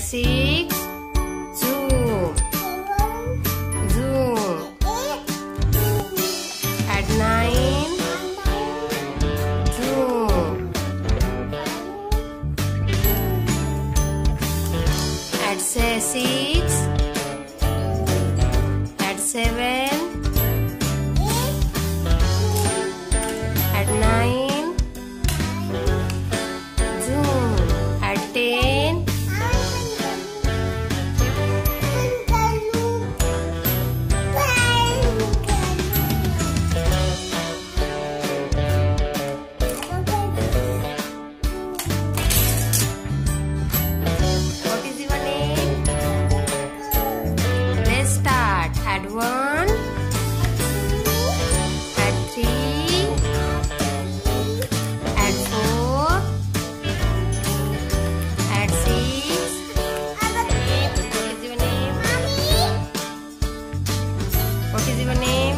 6, zoom, zoom. At 9, zoom. At 6, at 7, at 9, zoom. At 10, what is your name? Let's start. At 1, at 3, at 4, at 6. What is your name? What is your name?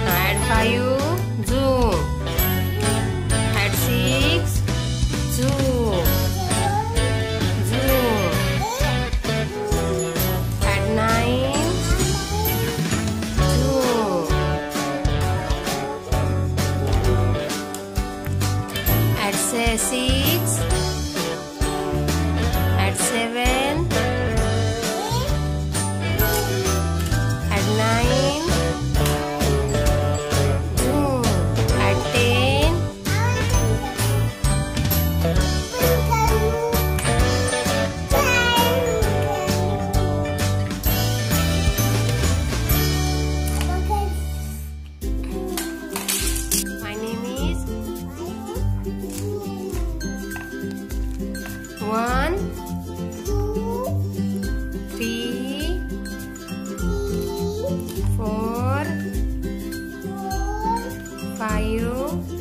At 5, zoom. At 6, zoom, zoom. At 9, zoom. At 6, at 7, at 9, zoom. At 10, my name is 1, 3, 4, 5,